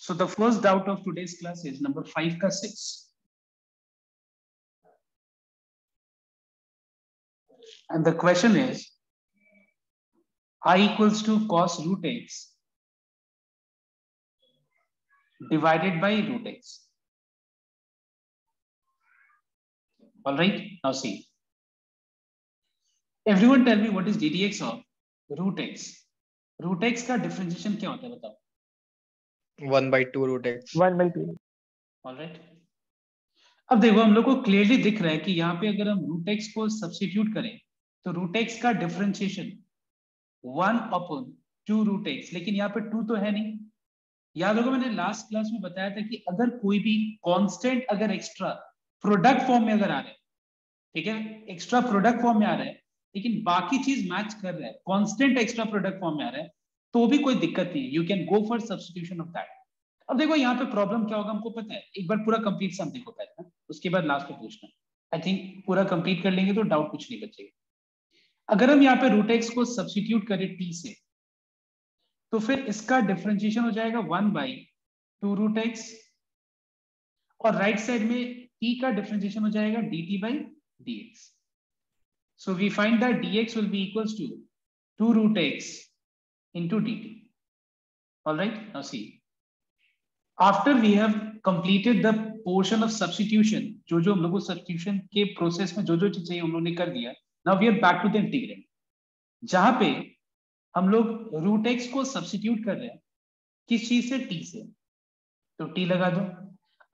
So the first doubt of today's class is number 5 ka 6. And the question is I equals to cos root x divided by root x. All right, now see. Everyone tell me what is ddx of root x. Root x का differentiation क्या होता है बताओ? 1/2 root x. 1/2. All right. अब देखो हम लोग को क्लियरली दिख रहा है कि यहाँ पे अगर हम रूट एक्स को सब्स्टिट्यूट करें तो रूट एक्स का डिफरेंशिएशन 1/2 रूट एक्स, लेकिन यहाँ पे 2 तो है नहीं। याद होगा मैंने लास्ट क्लास में बताया था कि अगर कोई भी कांस्टेंट अगर एक्स्ट्रा प्रोडक्ट फॉर्म में अगर आ रहा है, ठीक है, एक्स्ट्रा प्रोडक्ट फॉर्म में आ रहा है लेकिन बाकी चीज मैच कर रहा है, कांस्टेंट एक्स्ट्रा प्रोडक्ट फॉर्म में आ रहा है, तो भी कोई दिक्कत नहीं है, you can go for substitution of that. अब देखो यहाँ पे प्रॉब्लम क्या होगा हमको पता है, एक बार पूरा कंप्लीट सम देखो पहले, उसके बाद लास्ट में पूछना। आई थिंक पूरा कंप्लीट कर लेंगे तो डाउट कुछ नहीं बचेगा। अगर हम यहाँ पे रूट एक्स को सब्स्टिट्यूट करें टी से, तो फिर इसका डिफरेंशिएशन हो जाएगा 1/2 रूट एक्स, और राइट साइड में टी का डिफरेंशिएशन हो जाएगा dt by dx. So we find that dx will be equals to 2 root x into dt. All right, now see. After we have completed the portion of substitution, जो हम लोग को substitution के process में जो चीज चाहिए हम लोग ने कर दिया, now we are back to the integrand, जहां पे हम लोग रूट एक्स को सब्स्टिट्यूट कर रहे हैं किस चीज से, टी से, तो टी लगा दो।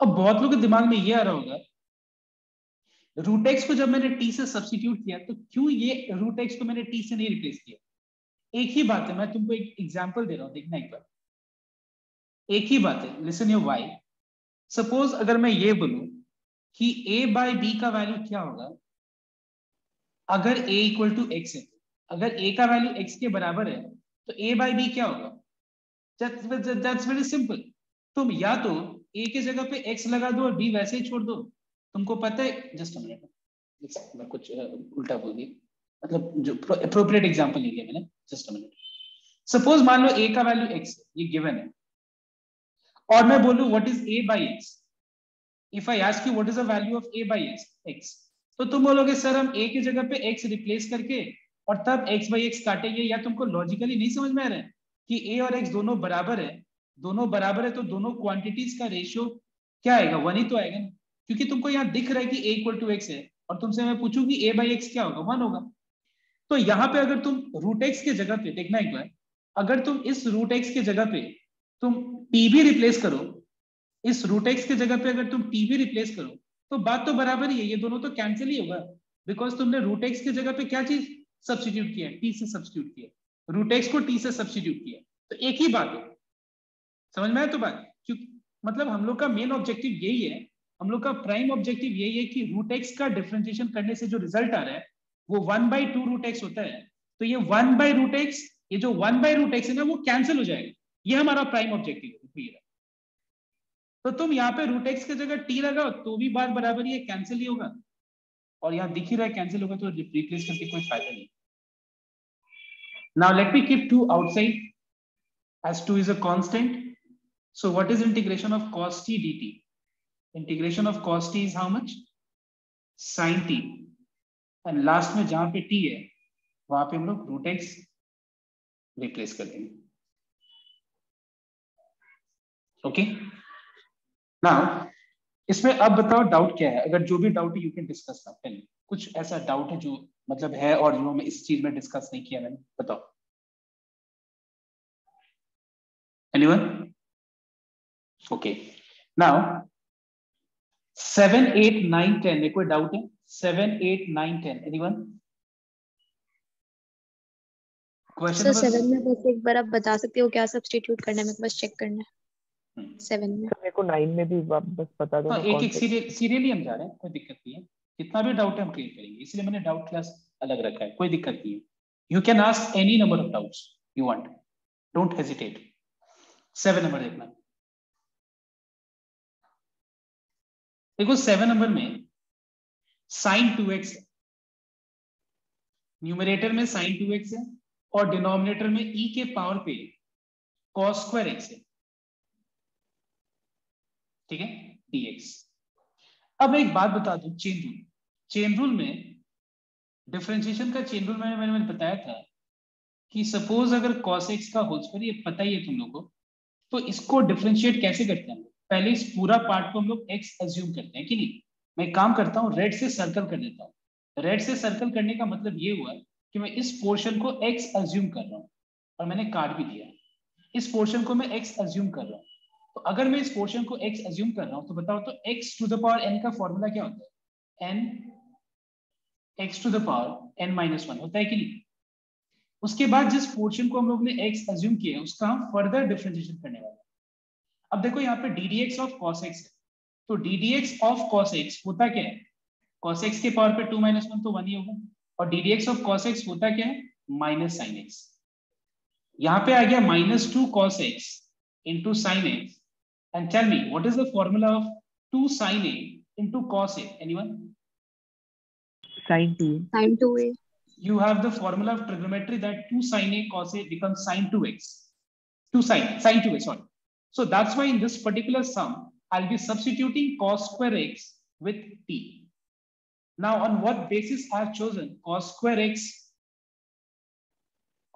अब बहुत लोगों के दिमाग में ये आ रहा होगा रूट एक्स को जब मैंने टी से सब्स्टिट्यूट किया तो क्यों ये रूट एक्स को मैंने टी से नहीं रिप्लेस किया। एक ही बात है, मैं तुमको एक एग्जांपल दे रहा हूं, देखना एक बार, एक ही बात है, लिसन योर वाई। सपोज अगर मैं ये बोलूं कि a बाय बी का वैल्यू क्या होगा अगर a इक्वल टू एक्स है, अगर a का वैल्यू x के बराबर है तो a बाय बी क्या होगा, दैट्स वेरी सिंपल। तुम या तो a के जगह पे x लगा दो और b वैसे ही छोड़ दो। तुमको पता है, जस्ट अ मिनट, मैं कुछ उल्टा बोल दिया, मतलब जो अप्रोप्रिएट एग्जांपल नहीं दिया मैंने, जस्ट अ मिनट। सपोज मान लो a का वैल्यू x है, ये गिवन है, और मैं बोलूं what is a by x। If I ask you what is the value of a by x, तो तुम बोलोगे सर हम a की जगह पे x रिप्लेस करके और तब x बाय x काटेंगे, या तुमको लॉजिकली नहीं समझ में आ रहा है कि a और x दोनों बराबर है, दोनों बराबर है तो दोनों क्वांटिटीज का रेशियो क्या आएगा, 1 ही तो आएगा ना, क्योंकि तुमको यहाँ दिख रहा है कि a इक्वल टू x है और तुमसे मैं पूछूं कि a बाय x क्या होगा, 1 होगा। तो यहाँ पे अगर तुम रूट एक्स के जगह पे, देखना एक बार, अगर तुम इस रूट एक्स के जगह पे तुम टी भी रिप्लेस करो, इस रूट एक्स के जगह पे अगर तुम टी भी रिप्लेस करो तो बात तो बराबर ही है, ये दोनों तो कैंसिल ही होगा, बिकॉज तुमने रूट एक्स की जगह पे क्या चीज सब्स्टिट्यूट किया, टी से सब्स्टिट्यूट किया, रूट एक्स को टी से सब्स्टिट्यूट किया, तो एक ही बात है। समझ में आया तो बात, क्योंकि मतलब हम लोग का मेन ऑब्जेक्टिव यही है, हम लोग का प्राइम ऑब्जेक्टिव यही है कि रूट एक्स का डिफरेंशिएशन करने से जो रिजल्ट आ रहा है वो 1/2 रूट एक्स होता है, तो ये 1/√x, ये जो 1/√x है ना वो कैंसिल हो जाएगा, ये हमारा प्राइम ऑब्जेक्टिव है। तो तुम यहाँ पे रूट एक्स की जगह टी लगाओ तो भी बात बराबर ही है, कैंसिल ही होगा, और यहाँ दिख ही रहा है कैंसिल होगा, तो रिप्लेस करके कोई फायदा नहीं। Now let me keep 2 outside as 2 is a constant. So what is integration of cos t dt? Integration of cos t is how much? Sin t. And last में जहां पे t है वहां पे हम लोग रूट एक्स रिप्लेस कर देंगे। ओके, नाउ इसमें अब बताओ डाउट क्या है, अगर जो भी डाउट है यू कैन डिस्कस नाउ। पहले कुछ ऐसा डाउट है जो मतलब है और जो मैं इस चीज में डिस्कस नहीं किया मैंने, बताओ। एनीवन? ओके, नाउ 7, 8, 9, 10 में कोई डाउट है? 7, 8, 9, 10 एनीवन? सर 7 में बस एक बार आप बता सकते हो क्या सब्स्टिट्यूट करना है, मेरे को बस चेक करना है 7 में। मेरे को 9 में भी बस बता दो। एक एक सीरियली हम जा रहे हैं, कोई दिक्कत नहीं है, जितना भी डाउट है हम क्लियर करेंगे, इसलिए मैंने डाउट क्लास अलग रखा है, कोई दिक्कत नहीं है। You can ask any number of doubts you want, don't hesitate. 7 number देखना, देखो 7 नंबर में sin 2x, न्यूमरेटर में sin 2x है और डिनोमिनेटर में e के पावर पे cos square x है। ठीक है, dx। अब मैं एक बात बता दूं, चेन रूल में डिफरेंशिएशन का चेन रूल में मैंने बताया था कि सपोज अगर cos x का होल स्क्वायर, ये पता ही है तुम लोगों को, तो इसको डिफरेंशिएट कैसे करते हैं? पहले इस पूरा पार्ट को हम लोग x अज्यूम करते हैं कि नहीं। मैं काम करता हूँ, रेड से सर्कल कर देता हूँ। रेड से सर्कल करने का मतलब ये हुआ कि मैं इस पोर्शन को x अज्यूम कर रहा हूँ, और मैंने काट भी दिया। इस पोर्शन को मैं x अज्यूम कर रहा हूँ। तो अगर मैं इस पोर्शन को x अज्यूम कर रहा हूँ तो बताओ, तो x to the power n का फॉर्मूला क्या होता है? n x to the power n minus 1 होता है कि नहीं। उसके बाद जिस पोर्शन को हम लोग ने x अज्यूम किया है उसका हम फर्दर डिफरेंशिएशन करने वाले हैं। अब देखो यहाँ पे D d x of cos x है, तो D d x of cos x होता क्या है? कॉस एक्स के पावर पे 2 माइनस 1 तो 1 ही होगा, और d d x of cos x होता क्या है? Minus sine x. यहाँ पे आ गया minus 2 cos x into sine x, and tell me what is the formula of 2 sine a into cos a? Anyone? Sin 2. Sin 2a. You have the formula of trigonometry that 2 sin a cos a becomes sin 2x. 2 sin 2a, sorry. So that's why in this particular sum, I'll be substituting cos square x with t. Now, on what basis I have chosen cos square x?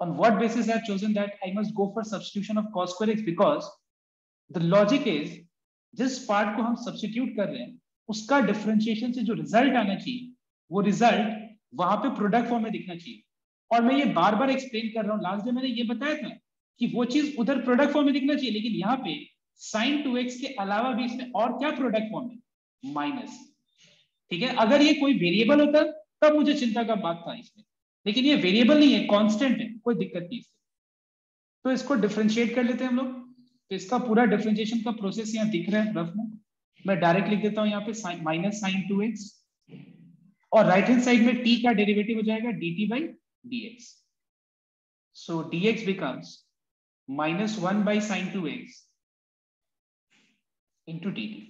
On what basis I have chosen that I must go for substitution of cos square x? Because the logic is, जिस part को हम substitute कर रहे हैं उसका differentiation से जो result आना चाहिए वो रिजल्ट वहां पे प्रोडक्ट फॉर्म में दिखना चाहिए। और मैं ये बार बार एक्सप्लेन कर रहा हूँ, लास्ट डे मैंने ये बताया था कि वो चीज उधर प्रोडक्ट फॉर्म में दिखना चाहिए, लेकिन यहाँ पे sin 2x के अलावा भी इसमें और क्या प्रोडक्ट फॉर्म है? माइनस। ठीक है, अगर ये कोई वेरिएबल होता तब मुझे चिंता का बात था इसमें, लेकिन ये वेरिएबल नहीं है, कांस्टेंट है, कोई दिक्कत नहीं इससे। तो इसको डिफरेंशिएट कर लेते हैं हम लोग। तो इसका पूरा डिफरेंशिएशन का प्रोसेस यहाँ दिख रहा है रफ में, मैं डायरेक्ट लिख देता हूँ यहाँ पे माइनस साइन 2x, और राइट हैंड साइड में t का डेरिवेटिव हो जाएगा dt by dx। So dx becomes minus 1 by sine 2x into dt.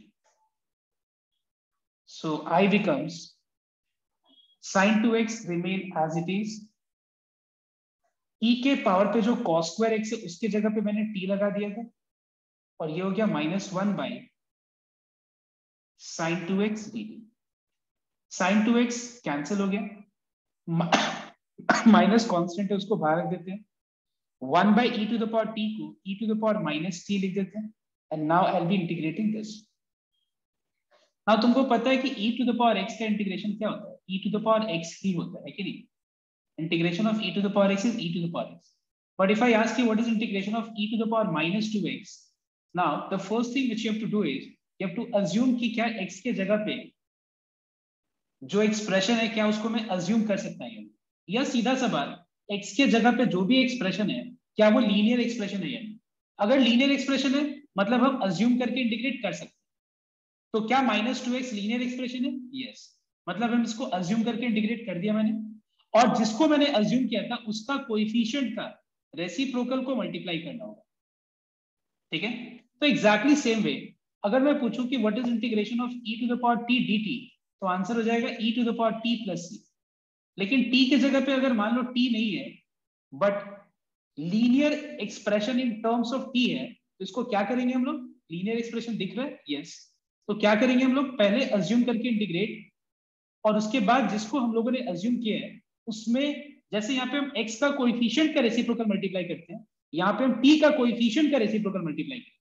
So I becomes sin 2x remain as it is. e के पावर पे जो cos square x है उसके जगह पे मैंने t लगा दिया था, और ये हो गया minus 1 by sine 2x dt। Sine 2x cancel हो गया, माइनस कांस्टेंट है उसको बाहर रख देते हैं, 1 by e to the power t को e to the power minus t लिख देते हैं, and now I will be integrating this. Now तुमको पता है कि e to the power x का इंटीग्रेशन क्या होता है? e to the power x ही होता है कि नहीं? Integration of e to the power x is e to the power x। But if I ask you what is integration of e to the power minus 2x, now the first thing which you have to do is you have to assume कि क्या x के जगह पे जो expression है क्या उसको मैं अज्यूम कर सकता हूं, या सीधा सवाल x के जगह पे जो भी एक्सप्रेशन है क्या वो लीनियर एक्सप्रेशन है या नहीं? अगर लीनियर एक्सप्रेशन है मतलब हम अज्यूम करके इंटीग्रेट कर सकते हैं। तो क्या माइनस 2x लीनियर एक्सप्रेशन है? यस, मतलब हम इसको अज्यूम करके इंटीग्रेट कर दिया मैंने, और जिसको मैंने अज्यूम किया था उसका कोएफिशिएंट का रेसिप्रोकल को मल्टीप्लाई करना होगा। ठीक है, तो एग्जैक्टली सेम वे अगर मैं पूछूं कि what is integration of e to the power t dt, तो आंसर हो जाएगा e to the power t plus c। लेकिन t के जगह पे अगर मान लो t नहीं है but linear expression in terms of t है, तो इसको क्या करेंगे हम लोग? लीनियर एक्सप्रेशन दिख रहा है? यस। तो क्या करेंगे हम लोग? पहले अज्यूम करके इंटीग्रेट, और उसके बाद जिसको हम लोगों ने अज्यूम किया है उसमें जैसे यहाँ पे हम x का कोएफिशिएंट का रेसिप्रोकल मल्टीप्लाई करते हैं, यहाँ पे हम t का कोएफिशिएंट का रेसिप्रोकल मल्टीप्लाई करते हैं,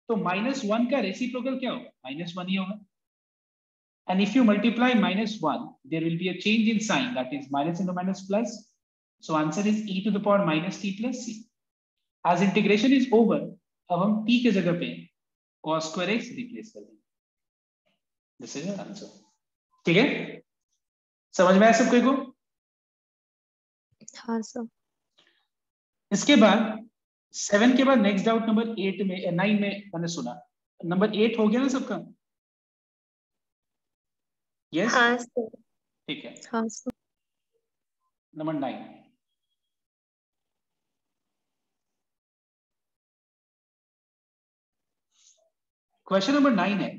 तो माइनस 1 का रेसिप्रोकल क्या होगा? माइनस 1 ही होगा। And if you multiply minus 1, there will be a change in sign, that is minus into minus plus. So answer is e to the power minus t plus c. As integration is over, अब हम t के जगह पे cos square x replace कर देंगे। This is your answer. ठीक है, समझ में आया सबको को? हाँ सर। इसके बाद 7 के बाद नेक्स्ट डाउट नंबर 8 में 9 में मैंने सुना, नंबर 8 हो गया ना सबका? यस, हाँ सर। ठीक है। हाँ सर। नंबर 9, क्वेश्चन नंबर 9 है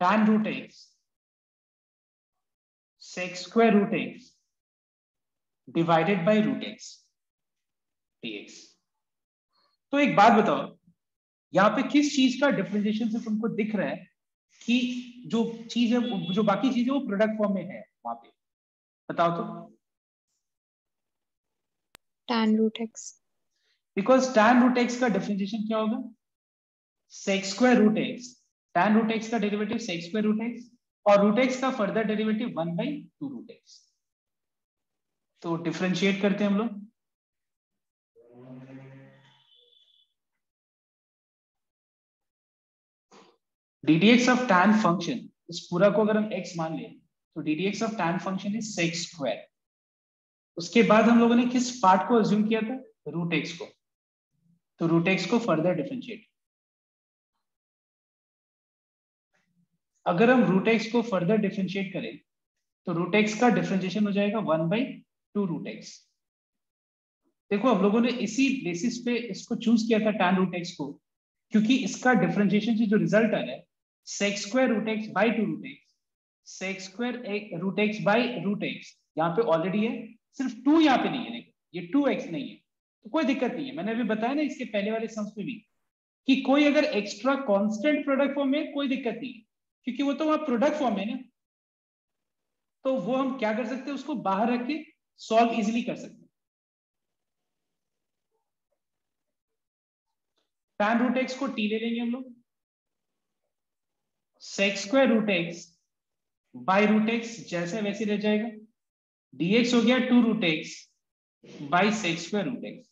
tan root x sec square root x divided by root x dx। तो एक बात बताओ, यहाँ पे किस चीज का डिफरेंशिएशन से तुमको दिख रहा है कि जो चीज है, जो बाकी चीज है वो प्रोडक्ट फॉर्म में है वहां पे, बताओ तो। tan root x। Because tan root x का डिफरेंशिएशन क्या होगा, sec square root x. tan root x का derivative sec square root x, और रूट एक्स का फर्दर डेरिवेटिव 1/2 रूट एक्स। तो डिफरेंशिएट करते हैं हम लोग। ddx ऑफ tan फंक्शन, इस पूरा को अगर हम x मान ले तो ddx of tan function is sec square. उसके बाद हम लोगों ने किस पार्ट को अज्यूम किया था, रूट एक्स को। तो रूट एक्स को फर्दर डिफरेंशिएट, अगर हम रूट एक्स को फर्दर डिफरेंशिएट करें तो रूट एक्स का डिफरेंशिएशन हो जाएगा 1/2 रूट एक्स। देखो हम लोगों ने इसी बेसिस पे इसको चूज किया था tan रूट एक्स को, क्योंकि इसका डिफरेंशिएशन से जो रिजल्ट आ रहा है sec square root x by 2 root x, sec square root x by root x यहाँ पे ऑलरेडी है, सिर्फ 2 यहाँ पे नहीं है। देखो ये 2x नहीं है, तो कोई दिक्कत नहीं है। मैंने अभी बताया ना इसके पहले वाले सम्स में भी कि कोई अगर एक्स्ट्रा कांस्टेंट प्रोडक्ट फॉर्म में कोई दिक्कत नहीं है, क्योंकि वो तो वहां प्रोडक्ट फॉर्म है ना, तो वो हम क्या कर सकते हैं, उसको बाहर रख के सॉल्व इजिली कर सकते हैं। tan रूट एक्स को t ले लेंगे हम लोग, sec square root x by root x जैसे वैसे रह जाएगा, dx हो गया 2 root x by sec square root x.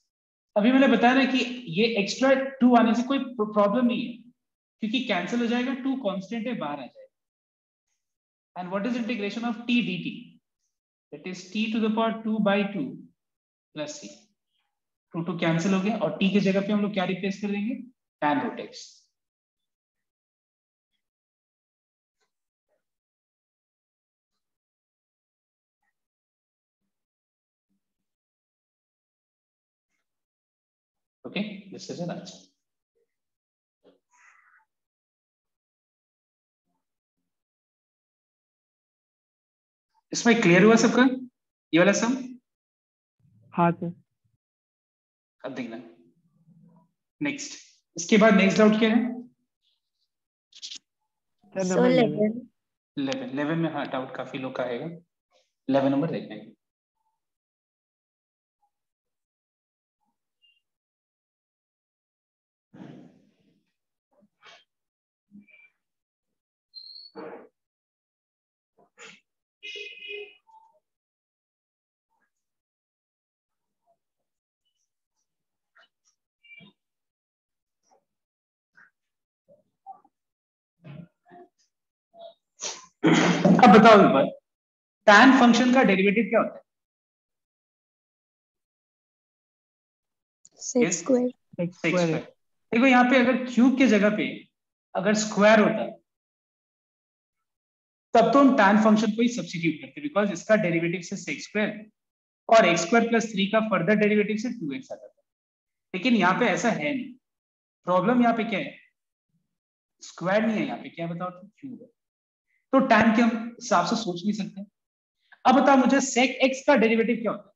अभी मैंने बताया ना कि ये एक्स्ट्रा 2 आने से कोई प्रॉब्लम नहीं है, क्योंकि कैंसिल हो जाएगा, 2 कांस्टेंट है, बाहर आ जाएगा। And what is integration of t dt, it is t to the power 2/2 plus c। 2 cancel हो गया, और t की जगह पे हम लोग क्या रिप्लेस कर देंगे, tan root x. Okay, this is an answer. इसमें क्लियर हुआ सबका ये वाला सम? हाँ सर। अब देखना नेक्स्ट, इसके बाद नेक्स्ट डाउट क्या है? So 11। 11 में हाँ डाउट काफी लोग का आएगा। 11 नंबर देखना है। अब बताओ एक बार, tan फंक्शन का डेरिवेटिव क्या होता है? sec square. Sec स्क्वायर है। देखो यहाँ पे अगर क्यूब के जगह पे अगर स्क्वायर होता तब तो हम tan फंक्शन को ही सब्स्टिट्यूट करते, बिकॉज इसका डेरिवेटिव से sec स्क्वायर और x स्क्वायर प्लस 3 का फर्दर डेरिवेटिव से 2x आता था। लेकिन यहाँ पे ऐसा है नहीं। प्रॉब्लम यहाँ पे क्या है, स्क्वायर नहीं है यहाँ पे, क्या बताओ, क्यूब है। तो tan के हम हिसाब से सोच नहीं सकते। अब बताओ मुझे sec x का डेरिवेटिव क्या होता है?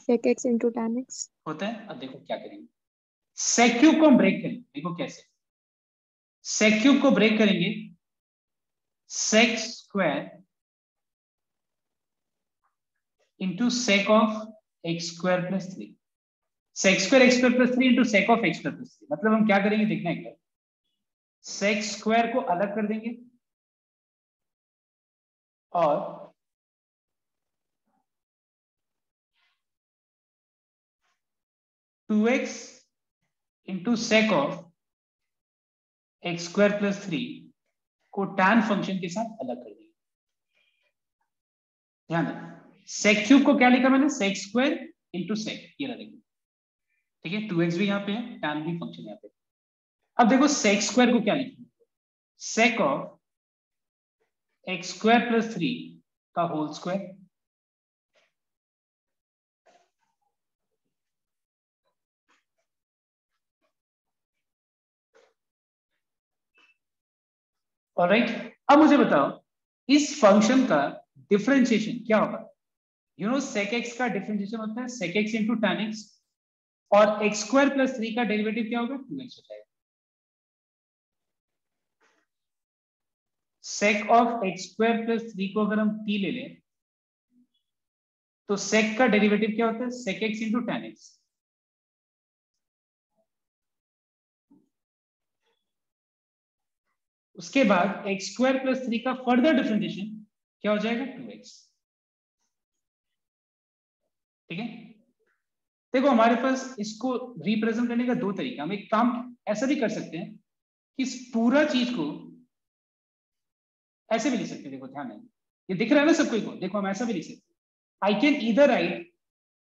sec x into tan x होता है। अब देखो क्या करेंगे, sec क्यूब को हम ब्रेक करेंगे। देखो कैसे, sec क्यूब को ब्रेक करेंगे, sec square into sec of x square plus 3, sec square x square plus 3 into sec of x square plus 3। मतलब हम क्या करेंगे देखना एक बार, sec स्क्वायर को अलग कर देंगे और two x into sec of x square plus 3 को tan फंक्शन के साथ अलग कर देंगे। ध्यान दें, सेक क्यूब को क्या लिखा मैंने, सेक स्क्वायर इंटू सेक, ये रह देंगे। ठीक है, 2x भी यहाँ पे है, tan भी फंक्शन यहाँ पे। अब देखो सेक स्क्वायर को क्या लिखेंगे, सेक ऑफ एक्स स्क्वायर प्लस 3 का होल स्क्वायर ऑलराइट। अब मुझे बताओ इस फंक्शन का डिफरेंशिएशन क्या होगा? यू नो सेक एक्स का डिफरेंशिएशन होता है sec x into tan x. और एक्स स्क्वायर प्लस 3 का डेरिवेटिव क्या होगा 2x हो जाएगा। Sec of x square plus 3 को अगर हम t ले लें तो सेक का डेरिवेटिव क्या होता है sec x into tan x. उसके बाद एक्स स्क्वायर प्लस 3 का फर्दर डिफरेंशिएशन क्या हो जाएगा 2x। ठीक है, देखो हमारे पास इसको रिप्रेजेंट करने का दो तरीका। हम एक काम ऐसा भी कर सकते हैं कि इस पूरा चीज को ऐसे भी लिख सकते हैं। देखो ध्यान है, ये दिख रहा है ना सबको को, देखो हम ऐसा भी लिख सकते हैं। आई कैन इधर right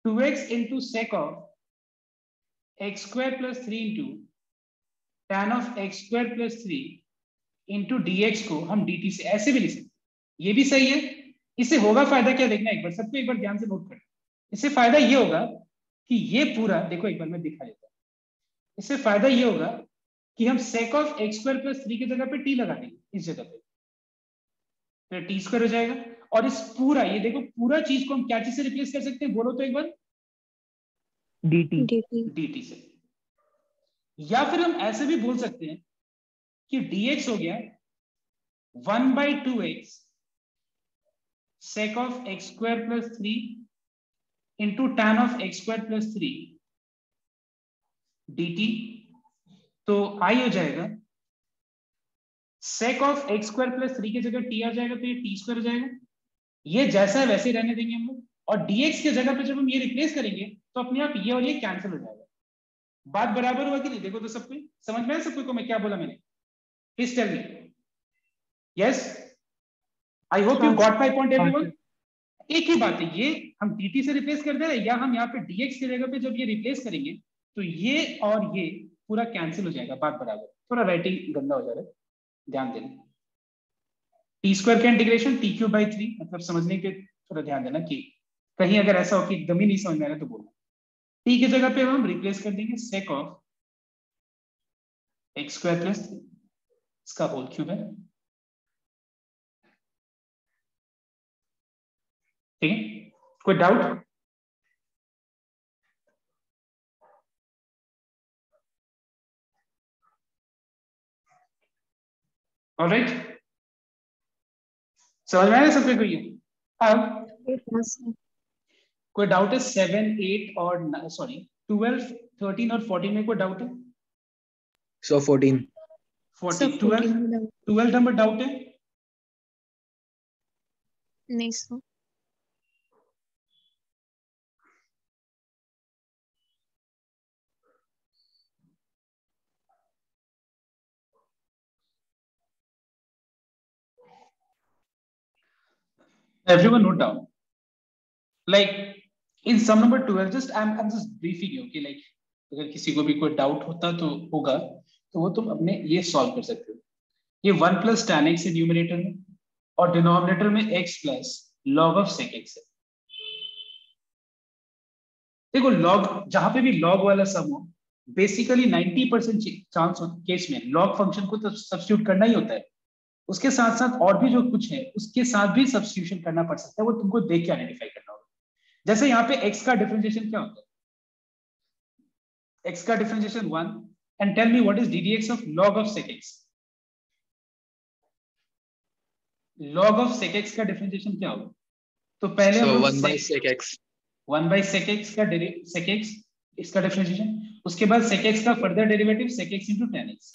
2x into sec of x square plus 3 into tan of x square plus 3 into dx को हम dt से ऐसे भी लिख सकते हैं। ये भी सही है। इससे होगा फायदा क्या देखना एक बार, सबको एक बार ध्यान से नोट करना। इससे फायदा ये होगा कि ये पूरा देखो एक बार मैं दिखा देता हूं। इससे फायदा ये होगा कि हम सेक ऑफ एक्स स्क्वायर प्लस 3 की जगह पे t लगा देंगे इस जगह पे, तो टी स्क्वायर हो जाएगा। और इस पूरा ये देखो पूरा चीज को हम क्या चीज से रिप्लेस कर सकते हैं, बोलो तो एक बार dt से। या फिर हम ऐसे भी बोल सकते हैं कि dx हो गया 1/2x sec of x square plus 3 into tan of x square plus 3 dt। तो i हो जाएगा sec of x square plus 3 की जगह t आ जाएगा तो ये t स्क्वायर हो जाएगा। ये जैसा है वैसे ही रहने देंगे हम लोग। और dx की जगह पे जब हम ये रिप्लेस करेंगे तो अपने आप ये और ये कैंसिल हो जाएगा। बात बराबर हुआ कि नहीं, देखो तो सबको समझ में आया सबको को मैं क्या बोला मैंने, please tell me. Yes, I hope you got my point everyone. एक ही बात है, ये हम dt से रिप्लेस कर दे रहे हैं या हम यहाँ पे dx की जगह पे जब ये रिप्लेस करेंगे तो ये और ये पूरा कैंसिल हो जाएगा। बात बराबर। थोड़ा राइटिंग गंदा हो जा रहा है, ध्यान देना। टी स्क्वायर का इंटीग्रेशन टी क्यूब बाई 3, मतलब समझने के थोड़ा ध्यान देना कि कहीं अगर ऐसा हो कि एकदम ही नहीं समझ में आ रहा तो बोलना। टी की जगह पे हम रिप्लेस कर देंगे सेक ऑफ एक्स स्क्वायर प्लस 3, इसका होल क्यूब है। ठीक है, कोई डाउट? ऑलराइट, समझ में आया सबको? कोई अब कोई डाउट है 7, 8 और सॉरी 12, 13 और 14 में कोई डाउट है? So 14 12 नंबर डाउट है? नहीं sir. Everyone note down, like in sum number 12, just I'm just briefing you, okay? Like अगर किसी को भी कोई डाउट होता तो होगा तो वो तुम अपने ये सॉल्व कर सकते हो। ये 1 प्लस tan x है न्यूमरेटर में और डिनोमिनेटर में x plus log of sec x है। देखो log, जहां पे भी log वाला सम हो बेसिकली 90% चांस केस में log फंक्शन को तो सब्स्टिट्यूट करना ही होता है। उसके साथ साथ और भी जो कुछ है उसके साथ भी सब्स्टिट्यूशन करना पड़ सकता है, वो तुमको देख के आइडेंटिफाई करना होगा। जैसे यहाँ पे x का डिफरेंशिएशन क्या होता है, x का differentiation 1 and tell me what is ddx of log of sec x। log of sec x का डिफरेंशिएशन क्या होगा? तो पहले हम 1 by sec x 1 by sec x का sec x इसका डिफरेंशिएशन, उसके बाद sec x का further derivative sec x into tan x,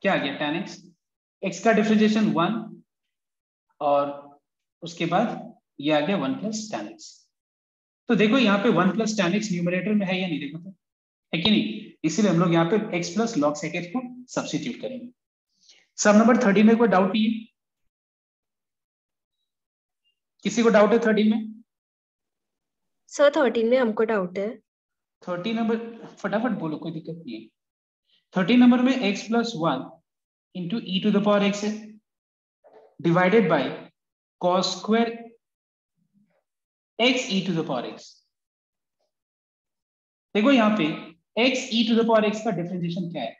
क्या आ गया tan x। x का डिफरेंशिएशन 1 और उसके बाद ये आ गया 1 प्लस tan x। तो देखो यहाँ पे 1 प्लस tan x न्यूमरेटर में है या नहीं, देखो तो है कि नहीं, इसीलिए हम लोग यहाँ पे x plus log sec x को सब्स्टिट्यूट करेंगे। सम नंबर 13 में कोई डाउट नहीं है? किसी को डाउट है 13 में? सर 13 में हमको डाउट है। 13 नंबर फटाफट बोलो, कोई दिक्कत नहीं है। 13 नंबर में x plus 1 into e to the power x है divided by cos square x e to the power x। देखो यहाँ पे x e to the power x का डिफरेंशिएशन क्या है?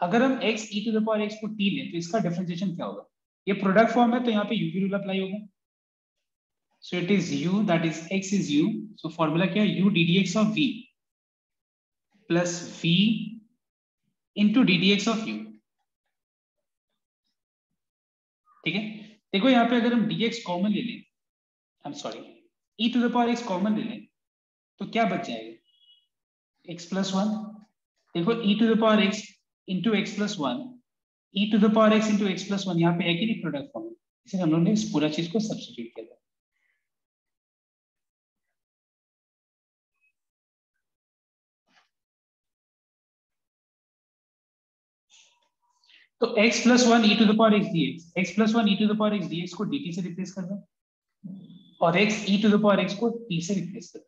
अगर हम x e to the power x को t लें तो इसका डिफरेंशिएशन क्या होगा? ये प्रोडक्ट फॉर्म है तो यहाँ पे यूवी रूल अप्लाई होगा। So it is u, that is x is u. So formula क्या है? u ddx of v plus v into ddx of u. ठीक है, देखो यहाँ पे अगर हम dx कॉमन ले लें, I am sorry, e to the power x common ले लें तो क्या बच जाएगा? x plus 1. देखो e to the power x into x plus 1, e to the power x into x plus 1 यहाँ पे है कि नहीं प्रोडक्ट फॉर्म में, इसलिए हम लोगों ने इस पूरा चीज को सब्स्टिट्यूट किया था. तो x plus 1 e to the power x dx, x plus 1 e to the power x dx को dt से रिप्लेस कर दो और x e to the power x को t से रिप्लेस कर दो,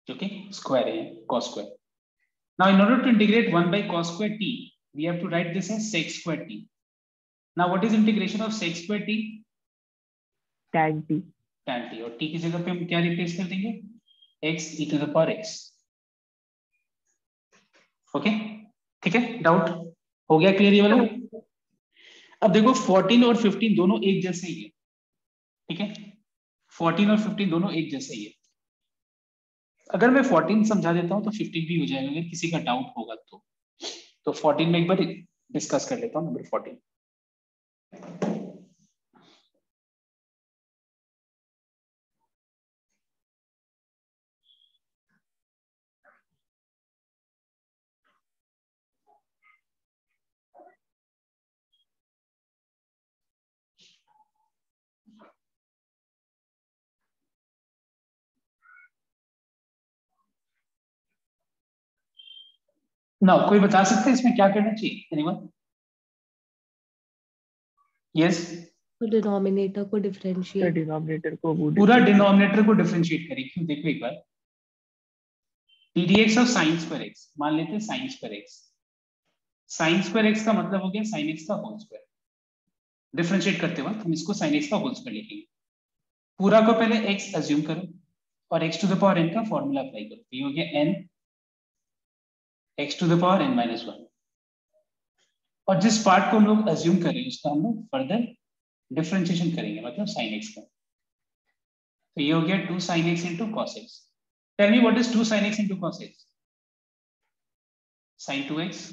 जो कि स्क्वायर है, cos square. Now in order to integrate 1 by cos square t, we have to write this as sec square t. Now what is integration of sec square t? tan t. tan t. और t की जगह पे हम क्या replace कर देंगे? x e to the power x. Okay, ठीक है, डाउट हो गया क्लियर ये वाला? अब देखो 14 और 15 दोनों एक जैसे ही है, ठीक है, 14 और 15 दोनों एक जैसे ही है. अगर मैं 14 समझा देता हूं तो 15 भी हो जाएगा, अगर किसी का डाउट होगा तो 14 में एक बार डिस्कस कर लेता हूं. नंबर 14, ना कोई बता सकते हैं इसमें क्या करना चाहिए? एनीवन? यस, डिनोमिनेटर को डिफरेंशिएट, डिनोमिनेटर को पूरा डिनोमिनेटर को डिफरेंशिएट करें. क्यों? देखो एक बार, ddx of sin square x, मान लेते हैं sin square x. sin square x का मतलब हो गया sin x का होल स्क्वायर. डिफरेंशिएट करते वक्त हम इसको sin x का होल स्क्वायर लिखेंगे. पूरा को पहले x अज्यूम करो और x to the power n का फॉर्मूला अप्लाई करो. ये हो गया n x to the power n minus 1. और जिस पार्ट को हम लोग अज्यूम कर रहे हैं उसका हम लोग फर्दर डिफरेंशिएशन करेंगे, मतलब sin x का. तो ये हो गया 2 sin x into cos x. Tell me what is 2 sin x into cos x? sin 2x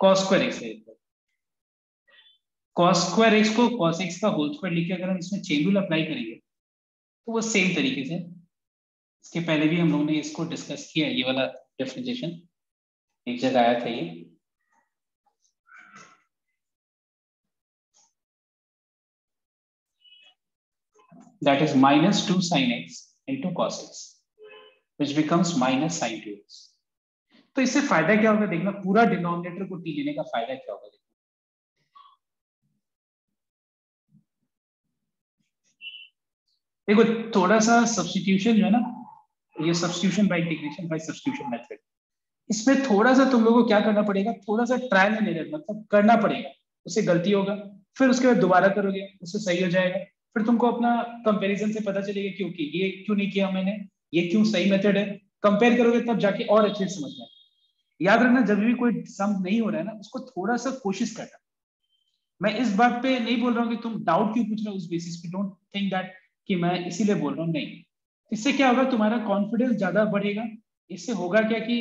cos square x है. cos square x को cos x का होल स्क्वायर लिख के अगर हम इसमें चेन रूल अप्लाई करेंगे तो वो सेम तरीके से, इसके पहले भी हम लोगों ने इसको डिस्कस किया. ये वाला डिफरेंशिएशन एक जगह आया था ये. That is minus 2 sin x into cos x, which becomes minus sin 2x. तो इससे फायदा क्या होगा देखना, पूरा डिनोमिनेटर को t लेने का फायदा क्या होगा देखना. देखो थोड़ा सा सब्स्टिट्यूशन जो है ना, ये substitution bye integration by substitution method, इसमें थोड़ा सा तुम लोगों को क्या करना पड़ेगा, थोड़ा सा ट्रायल एंड एरर मतलब करना पड़ेगा. उससे गलती होगा, फिर उसके बाद दोबारा करोगे, उससे सही हो जाएगा. फिर तुमको अपना कंपैरिजन से पता चलेगा क्योंकि ये क्यों नहीं किया मैंने, ये क्यों सही मेथड है. कंपेयर करोगे तब जाके और अच्छे से समझ में. याद रखना जब भी कोई सम नहीं हो रहा है ना, उसको थोड़ा सा कोशिश करना. मैं इस बात पे नहीं बोल रहा हूँ कि तुम डाउट क्यों पूछ रहे हो उस बेसिस पे, डोंट थिंक दैट कि मैं इसीलिए बोल रहा हूँ, नहीं. इससे क्या होगा, तुम्हारा कॉन्फिडेंस ज्यादा बढ़ेगा. इससे होगा क्या कि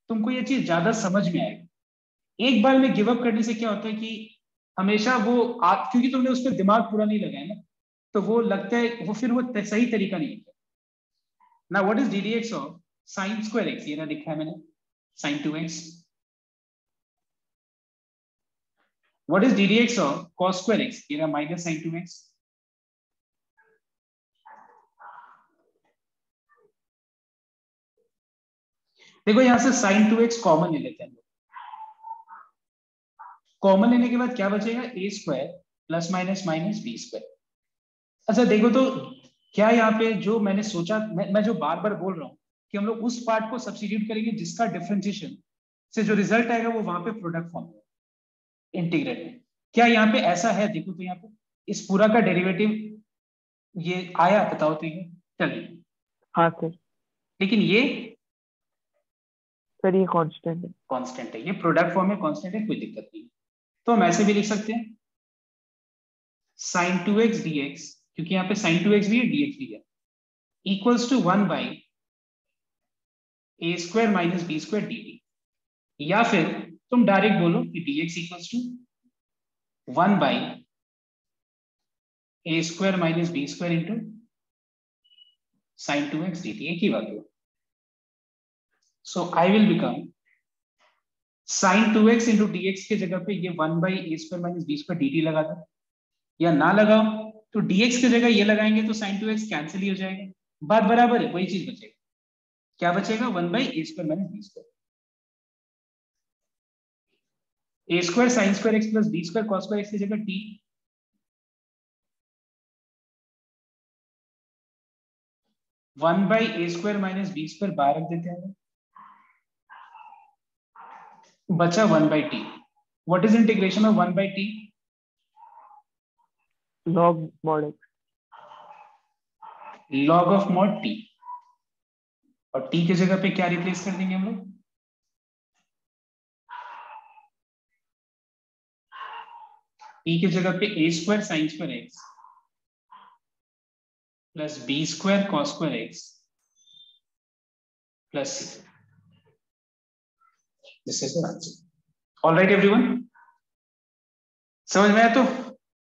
तुमको ये चीज ज्यादा समझ में आएगी. एक बार में गिव अप करने से क्या होता है कि हमेशा वो क्योंकि तुमने उस पर दिमाग पूरा नहीं लगाया ना, तो वो लगता है वो फिर वो सही तरीका नहीं है. ना what is ddx of sin square x, ये ना लिखा है मैंने sin 2x. What is ddx of cos square x, ये ना माइनस sin 2x. देखो यहां से sin 2x कॉमन ले लेते हैं. कॉमन लेने के बाद क्या बचेगा, a square plus minus minus b square. अच्छा देखो तो क्या यहाँ पे जो मैंने सोचा, मैं जो बार बार बोल रहा हूँ कि हम लोग उस पार्ट को सब्स्टिट्यूट करेंगे जिसका डिफरेंशिएशन से जो रिजल्ट आएगा वो वहां पे प्रोडक्ट फॉर्म में इंटीग्रेट में. क्या यहाँ पे ऐसा है? देखो तो यहाँ पे इस पूरा का डेरिवेटिव ये आया, बताओ तो ये. चलिए हाँ सर. लेकिन ये सर ये कांस्टेंट है. कांस्टेंट है, ये प्रोडक्ट फॉर्म में कांस्टेंट है, कोई दिक्कत नहीं. तो हम ऐसे भी लिख सकते हैं sin 2x dx, क्योंकि यहाँ पे sin 2x भी है dx भी है, equals to 1 by a square minus B square dt। या फिर तुम डायरेक्ट बोलो कि dx equals to 1 by a square minus B square into sin 2x dt, एक ही बात है। So I will become sin 2x into dx के जगह पे ये 1 by a square minus B square dt लगा दो, या ना लगाओ तो dx की जगह ये लगाएंगे तो sin 2x कैंसिल ही हो जाएगा, बात बराबर है, वही चीज बचेगा। क्या बचेगा? 1 by a square minus B square, a square sin square x plus b square cos square x की जगह t, 1 by a square minus B square बाहर रख देते हैं, बचा 1 by t। What is integration of 1 by t? log mod x, log of mod t, और t की जगह पे क्या रिप्लेस कर देंगे हम लोग? t की जगह पे a square sine square x plus b square cos square x plus c। This is the answer. Alright everyone, समझ में आया? तो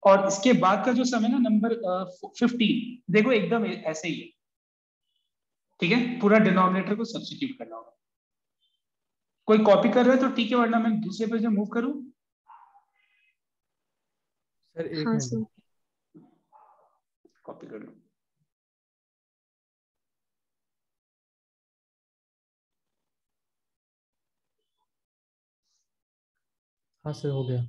और इसके बाद का जो सम है ना नंबर 15, देखो एकदम ऐसे ही है, ठीक है? पूरा डिनोमिनेटर को सब्स्टिट्यूट करना होगा। कोई कॉपी कर रहा है तो ठीक है, वरना मैं दूसरे पे जो मूव करूं। सर एक हाँ मिनट, सर। कॉपी कर लो। हाँ सर हो गया।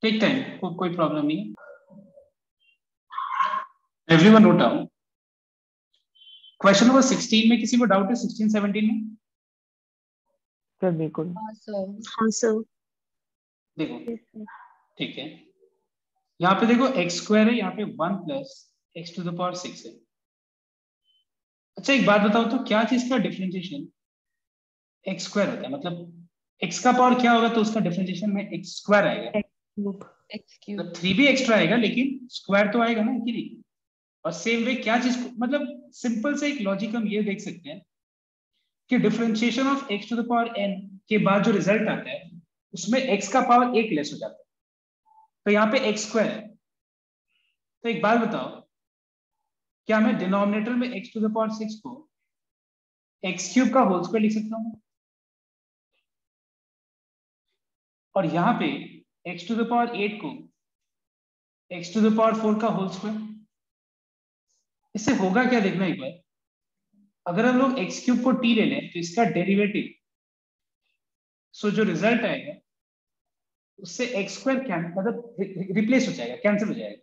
टेक टाइम, कोई प्रॉब्लम नहीं है। Everyone note down. Question number 16 में किसी को डाउट है? 16 17 में सर बिल्कुल। हाँ सर। हाँ सर। देखो, ठीक है, यहाँ पे देखो x स्क्वायर है, यहाँ पे 1 plus x to the power 6 है। अच्छा एक बात बताओ तो, क्या चीज का डिफरेंशिएशन x स्क्वायर होता है? मतलब x का पावर क्या होगा तो उसका डिफरेंशिएशन में x स्क्वायर आएगा, एक्स क्यूब। मतलब 3 भी एक्स्ट्रा आएगा लेकिन स्क्वायर तो आएगा ना, कि नहीं? और सेम वे क्या चीज को, मतलब सिंपल से एक लॉजिक हम ये देख सकते हैं कि differentiation of x to the power n के बाद जो रिजल्ट आता है उसमें x का पावर 1 लेस हो जाता है, तो यहाँ पे x स्क्वायर है। तो एक बात बताओ, क्या मैं डिनोमिनेटर में x टू द पावर 6 को x क्यूब का होल स्क्वायर लिख सकता हूँ, और यहाँ पे x टू द पावर 8 को x टू द पावर 4 का होल स्क्वायर? इससे होगा क्या देखना एक बार। अगर हम लोग x क्यूब को t ले लें तो इसका डेरिवेटिव, सो जो रिजल्ट आएगा उससे x स्क्वायर मतलब रिप्लेस हो जाएगा, कैंसिल हो जाएगा।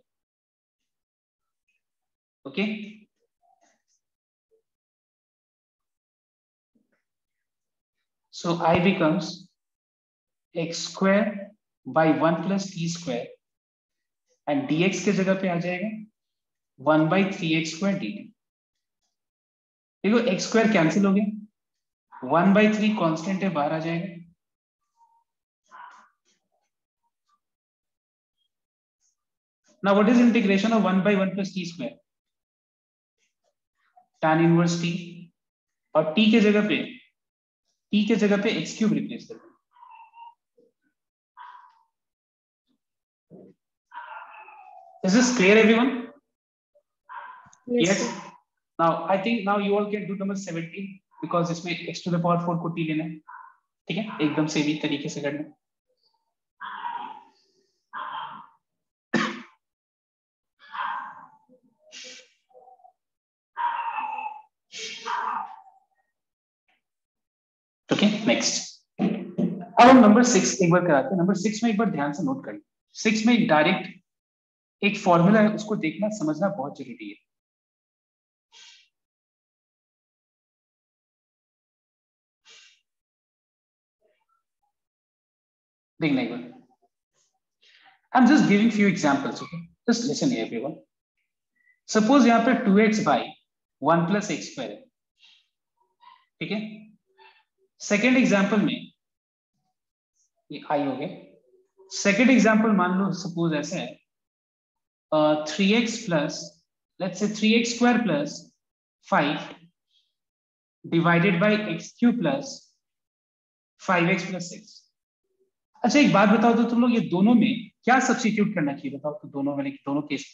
Okay, so I becomes x square by 1 plus T square, and dx के जगह पे आ जाएगा 1 बाई 3x स्क्वायर dt। देखो x स्क्वायर कैंसिल हो गया, 1 बाई 3 कॉन्स्टेंट है, बाहर आ जाएगा। Now what is integration of 1 by 1 plus t square? tan inverse t, और t के जगह पे x क्यूब रिप्लेस कर दो। Is this clear everyone? Yes. Now I think now you all can do number 17 because इसमें x to the power 4 को t लेना है, ठीक है? एकदम से भी तरीके से करना। ओके नेक्स्ट, अब हम नंबर 6 एक बार कराते हैं। नंबर 6 में एक बार ध्यान से नोट करें। 6 में एक डायरेक्ट एक फॉर्मूला है, उसको देखना समझना बहुत जरूरी है। देखना एक बार। I'm just giving few examples, okay? Just listen here everyone. Suppose यहाँ पे 2x by 1 plus x square है, ठीक है? सेकेंड एग्जाम्पल में ये i हो गया, सेकेंड एग्जाम्पल मान लो, सपोज ऐसा है 3x plus, let's say 3x square plus 5 divided by x cube plus 5x plus 6। अच्छा एक बात बताओ तो तुम लोग, ये दोनों में क्या सब्स्टिट्यूट करना चाहिए बताओ तो, दोनों वाले दोनों case.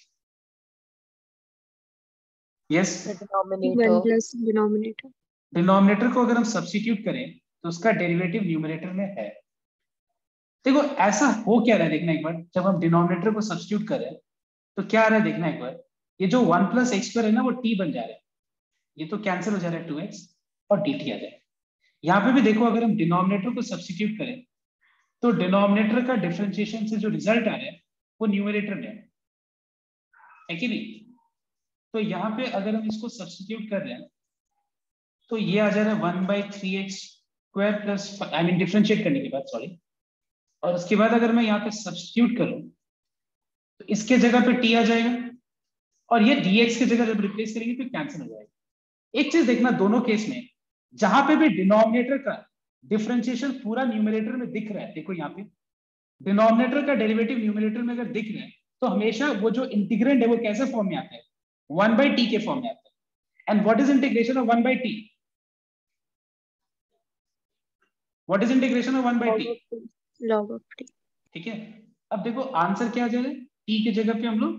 Yes, one plus denominator. Denominator को अगर हम सब्स्टिट्यूट करें तो उसका डेरिवेटिव न्यूमरेटर में है। देखो ऐसा हो क्या रहा है देखना एक बार, जब हम डिनोमिनेटर को सब्स्टिट्यूट करें तो क्या आ रहा है देखना एक बार, ये जो 1 प्लस एक्स स्क्वायर है ना वो t बन जा रहा है, ये तो कैंसिल हो जा रहा है 2x और dt आ जाए। यहाँ पे भी देखो अगर हम डिनोमिनेटर को सब्स्टिट्यूट करें तो डिनोमिनेटर का डिफरेंशिएशन से जो रिजल्ट आ रहा है वो न्यूमरेटर में है कि नहीं। तो यहाँ पे अगर हम इसको सब्स्टिट्यूट कर रहे हैं तो ये आ जा रहा है 1/3x square plus, I mean differentiate करने के बाद, सॉरी, और उसके बाद अगर मैं यहाँ पे सब्स्टिट्यूट करूं तो इसके जगह पे t आ जाएगा और ये dx की जगह जब रिप्लेस करेंगे तो कैंसिल हो जाएगा। एक चीज देखना, दोनों केस में जहां पे भी डिनोमिनेटर का डिफरेंशिएशन पूरा न्यूमरेटर में दिख रहा है, देखो यहाँ पे डिनोमिनेटर का डेरिवेटिव न्यूमरेटर में अगर दिख रहा है तो हमेशा वो जो इंटीग्रेंड है वो कैसे फॉर्म में आता है, 1/t के फॉर्म में आता है। And what is integration of 1/t? What is integration of 1/t? Log of t। ठीक है, अब देखो आंसर क्या आ जाएगा, t की जगह पे हम लोग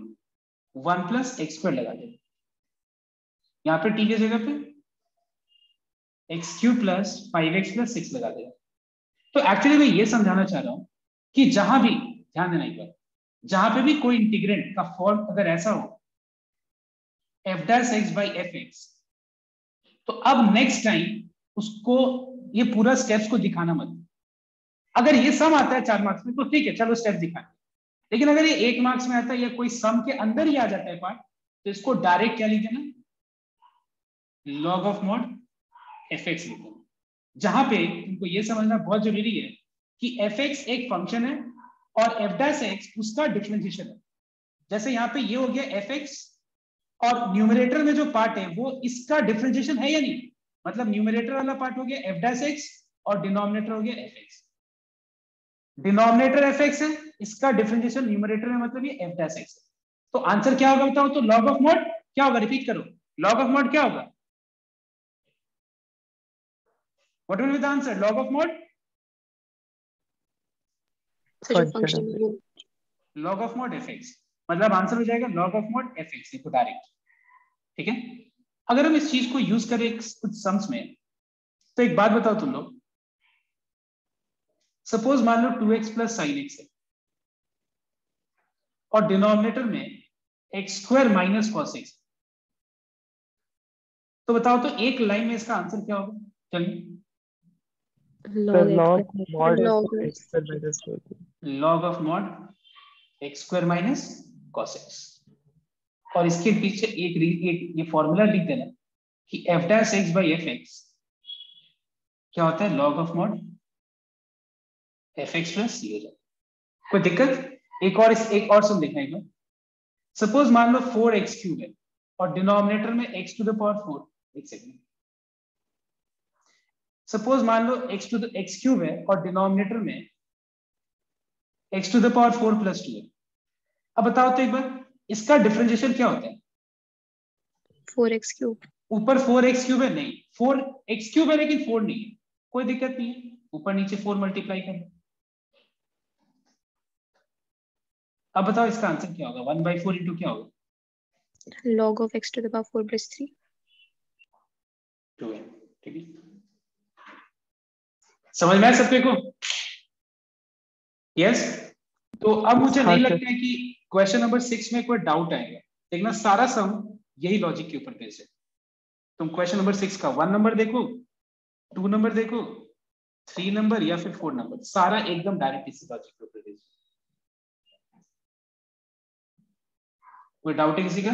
1 प्लस एक्स स्क्वायर लगा देंगे, यहाँ पे t की जगह पे x cube plus 5x plus 6 लगा देगा। तो एक्चुअली मैं ये समझाना चाह रहा हूं कि जहां भी, ध्यान देना एक बार, जहां पे भी कोई इंटीग्रेंट का फॉर्म अगर ऐसा हो f dash x by F x, तो अब नेक्स्ट टाइम उसको ये पूरा स्टेप्स को दिखाना मत। अगर ये सम आता है 4 मार्क्स में तो ठीक है, चलो स्टेप दिखा, लेकिन अगर ये 1 मार्क्स में आता है या कोई सम के अंदर ही आ जाता है पार्ट, तो इसको डायरेक्ट क्या लिख देना, log of mod F x लिख देना। जहां पे तुमको ये समझना बहुत जरूरी है कि एफ एक्स एक फंक्शन है और एफ डैश एक्स उसका डिफरेंशिएशन है। जैसे यहाँ पे ये हो गया एफ एक्स और न्यूमरेटर में जो पार्ट है वो इसका डिफरेंशिएशन है या नहीं, मतलब न्यूमरेटर वाला पार्ट हो गया एफ डैश एक्स और डिनोमिनेटर हो गया F x. Denominator F x है, इसका डिफरेंशिएशन न्यूमरेटर में मतलब ये एफ डैश एक्स है। तो आंसर क्या होगा बताओ तो, लॉग ऑफ मॉड क्या होगा, रिपीट करो, लॉग ऑफ मॉड क्या होगा, what will be the answer, log of mod, log of mod F x, मतलब आंसर हो जाएगा log of mod F x, देखो डायरेक्ट। ठीक है, अगर हम इस चीज को यूज करें कुछ सम्स में तो एक बात बताओ तुम लोग, सपोज मान लो 2x प्लस साइन एक्स है और डिनोमिनेटर में x square minus cos x, तो बताओ तो एक लाइन में इसका आंसर क्या होगा, चलिए, log mod log of mod x square minus cos x. और इसके पीछे एक ये फॉर्मूला लिख देना कि F dash x by F x क्या होता है, log of mod F x plus C हो जाता है। कोई दिक्कत? एक और सम देखना एक बार, सपोज मान लो 4x क्यूब है और डिनोमिनेटर में x टू द पावर 4, एक सेकंड, सपोज मान लो x क्यूब है और डिनोमिनेटर में x to the power 4 plus 2 है। अब बताओ तो एक बार इसका डिफरेंशिएशन क्या होता है, 4x क्यूब, ऊपर 4x क्यूब है, नहीं 4x क्यूब है लेकिन 4 नहीं है, कोई दिक्कत नहीं है, ऊपर नीचे 4 मल्टीप्लाई करें। अब बताओ इसका आंसर क्या होगा, 1/4 इंटू क्या होगा, log of x to the power 4 plus 3, 2 है। ठीक है, समझ में आया सबके को? यस। तो अब मुझे नहीं लगता है कि क्वेश्चन नंबर 6 में कोई डाउट आएगा, देखना सारा सम यही लॉजिक के ऊपर बेस्ड है। तुम क्वेश्चन नंबर 6 का 1 नंबर देखो, 2 नंबर देखो, 3 नंबर या फिर 4 नंबर, सारा एकदम डायरेक्ट इसी लॉजिक के ऊपर बेस्ड है। कोई डाउट है किसी का?